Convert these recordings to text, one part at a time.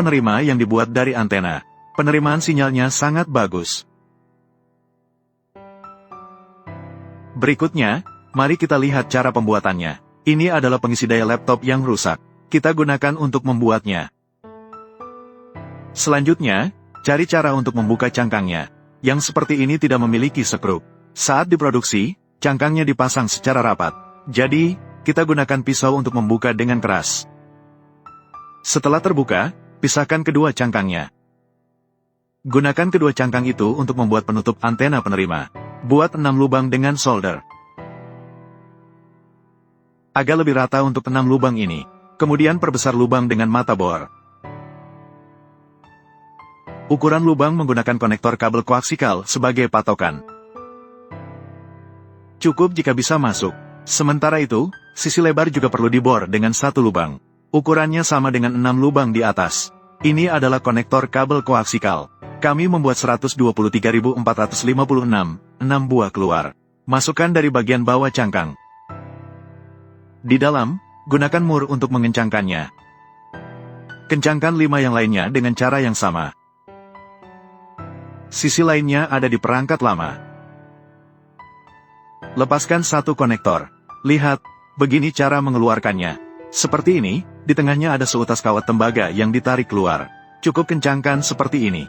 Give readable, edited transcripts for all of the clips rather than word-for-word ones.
penerima yang dibuat dari antena. Penerimaan sinyalnya sangat bagus. Berikutnya, mari kita lihat cara pembuatannya. Ini adalah pengisi daya laptop yang rusak. Kita gunakan untuk membuatnya. Selanjutnya, cari cara untuk membuka cangkangnya. Yang seperti ini tidak memiliki skrup. Saat diproduksi, cangkangnya dipasang secara rapat. Jadi, kita gunakan pisau untuk membuka dengan keras. Setelah terbuka, pisahkan kedua cangkangnya. Gunakan kedua cangkang itu untuk membuat penutup antena penerima. Buat 6 lubang dengan solder. Agak lebih rata untuk 6 lubang ini. Kemudian perbesar lubang dengan mata bor. Ukuran lubang menggunakan konektor kabel koaksikal sebagai patokan. Cukup jika bisa masuk. Sementara itu, sisi lebar juga perlu dibor dengan 1 lubang. Ukurannya sama dengan 6 lubang di atas. Ini adalah konektor kabel koaksikal. Kami membuat 123.456, 6 buah keluar. Masukkan dari bagian bawah cangkang. Di dalam, gunakan mur untuk mengencangkannya. Kencangkan 5 yang lainnya dengan cara yang sama. Sisi lainnya ada di perangkat lama. Lepaskan 1 konektor. Lihat, begini cara mengeluarkannya. Seperti ini, di tengahnya ada seutas kawat tembaga yang ditarik keluar. Cukup kencangkan seperti ini.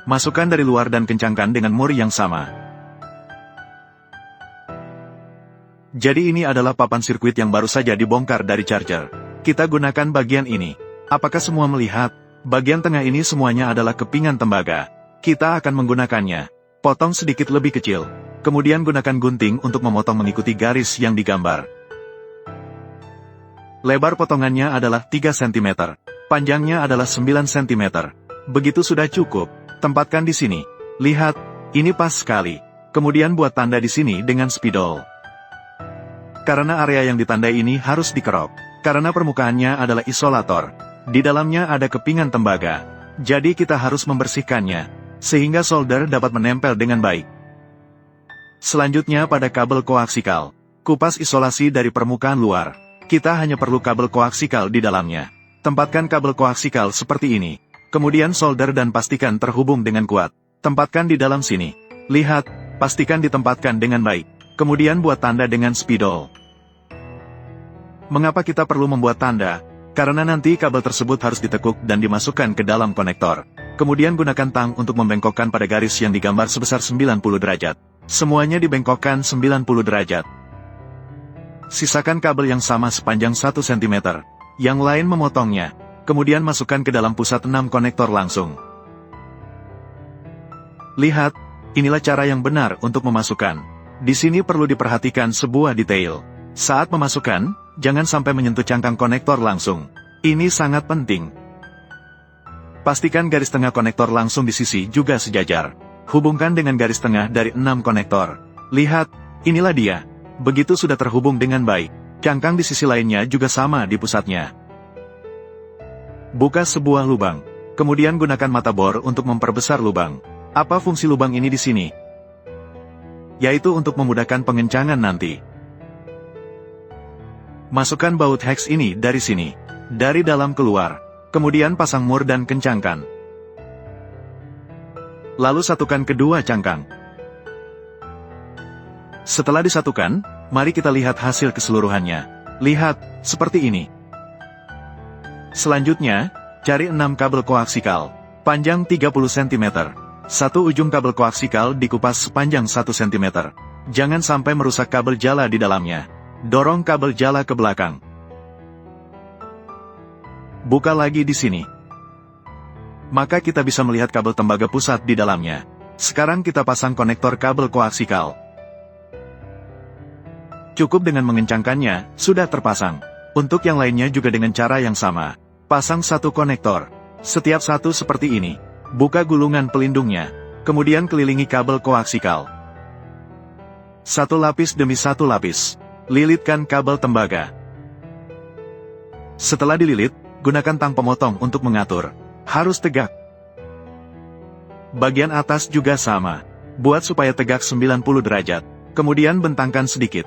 Masukkan dari luar dan kencangkan dengan mur yang sama. Jadi ini adalah papan sirkuit yang baru saja dibongkar dari charger. Kita gunakan bagian ini. Apakah semua melihat? Bagian tengah ini semuanya adalah kepingan tembaga. Kita akan menggunakannya. Potong sedikit lebih kecil. Kemudian gunakan gunting untuk memotong mengikuti garis yang digambar. Lebar potongannya adalah 3 cm. Panjangnya adalah 9 cm. Begitu sudah cukup. Tempatkan di sini. Lihat, ini pas sekali. Kemudian buat tanda di sini dengan spidol. Karena area yang ditandai ini harus dikerok. Karena permukaannya adalah isolator. Di dalamnya ada kepingan tembaga. Jadi kita harus membersihkannya. Sehingga solder dapat menempel dengan baik. Selanjutnya pada kabel koaksikal. Kupas isolasi dari permukaan luar. Kita hanya perlu kabel koaksikal di dalamnya. Tempatkan kabel koaksikal seperti ini. Kemudian solder dan pastikan terhubung dengan kuat. Tempatkan di dalam sini. Lihat, pastikan ditempatkan dengan baik. Kemudian buat tanda dengan spidol. Mengapa kita perlu membuat tanda? Karena nanti kabel tersebut harus ditekuk dan dimasukkan ke dalam konektor. Kemudian gunakan tang untuk membengkokkan pada garis yang digambar sebesar 90 derajat. Semuanya dibengkokkan 90 derajat. Sisakan kabel yang sama sepanjang 1 cm. Yang lain memotongnya. Kemudian masukkan ke dalam pusat 6 konektor langsung. Lihat, inilah cara yang benar untuk memasukkan. Di sini perlu diperhatikan sebuah detail. Saat memasukkan, jangan sampai menyentuh cangkang konektor langsung. Ini sangat penting. Pastikan garis tengah konektor langsung di sisi juga sejajar. Hubungkan dengan garis tengah dari 6 konektor. Lihat, inilah dia. Begitu sudah terhubung dengan baik. Cangkang di sisi lainnya juga sama di pusatnya. Buka sebuah lubang. Kemudian gunakan mata bor untuk memperbesar lubang. Apa fungsi lubang ini di sini? Yaitu untuk memudahkan pengencangan nanti. Masukkan baut hex ini dari sini. Dari dalam keluar. Kemudian pasang mur dan kencangkan. Lalu satukan kedua cangkang. Setelah disatukan, mari kita lihat hasil keseluruhannya. Lihat, seperti ini. Selanjutnya, cari 6 kabel koaksikal, panjang 30 cm. Satu ujung kabel koaksikal dikupas sepanjang 1 cm. Jangan sampai merusak kabel jala di dalamnya. Dorong kabel jala ke belakang. Buka lagi di sini. Maka kita bisa melihat kabel tembaga pusat di dalamnya. Sekarang kita pasang konektor kabel koaksikal. Cukup dengan mengencangkannya, sudah terpasang. Untuk yang lainnya juga dengan cara yang sama. Pasang 1 konektor. Setiap satu seperti ini. Buka gulungan pelindungnya. Kemudian kelilingi kabel koaksikal. 1 lapis demi 1 lapis. Lilitkan kabel tembaga. Setelah dililit, gunakan tang pemotong untuk mengatur. Harus tegak. Bagian atas juga sama. Buat supaya tegak 90 derajat. Kemudian bentangkan sedikit.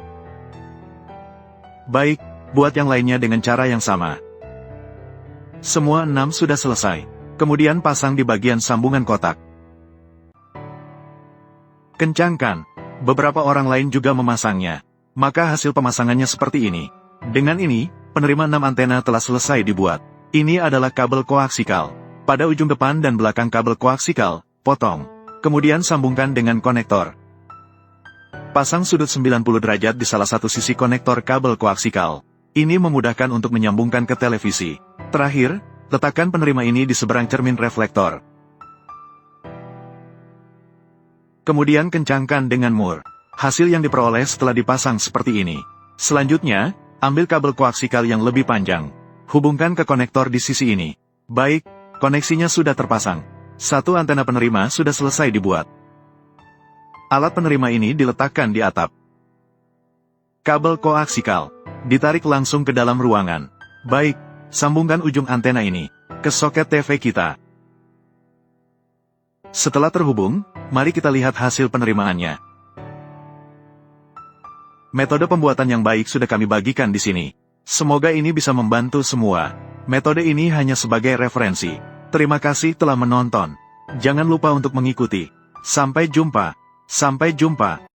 Baik, buat yang lainnya dengan cara yang sama. Semua 6 sudah selesai. Kemudian pasang di bagian sambungan kotak. Kencangkan. Beberapa orang lain juga memasangnya. Maka hasil pemasangannya seperti ini. Dengan ini, penerima 6 antena telah selesai dibuat. Ini adalah kabel koaksikal. Pada ujung depan dan belakang kabel koaksikal, potong. Kemudian sambungkan dengan konektor. Pasang sudut 90 derajat di salah satu sisi konektor kabel koaksikal. Ini memudahkan untuk menyambungkan ke televisi. Terakhir, letakkan penerima ini di seberang cermin reflektor. Kemudian kencangkan dengan mur. Hasil yang diperoleh setelah dipasang seperti ini. Selanjutnya, ambil kabel koaksikal yang lebih panjang. Hubungkan ke konektor di sisi ini. Baik, koneksinya sudah terpasang. Satu antena penerima sudah selesai dibuat. Alat penerima ini diletakkan di atap. Kabel koaksikal ditarik langsung ke dalam ruangan. Baik, sambungkan ujung antena ini ke soket TV kita. Setelah terhubung, mari kita lihat hasil penerimaannya. Metode pembuatan yang baik sudah kami bagikan di sini. Semoga ini bisa membantu semua. Metode ini hanya sebagai referensi. Terima kasih telah menonton. Jangan lupa untuk mengikuti. Sampai jumpa. Sampai jumpa.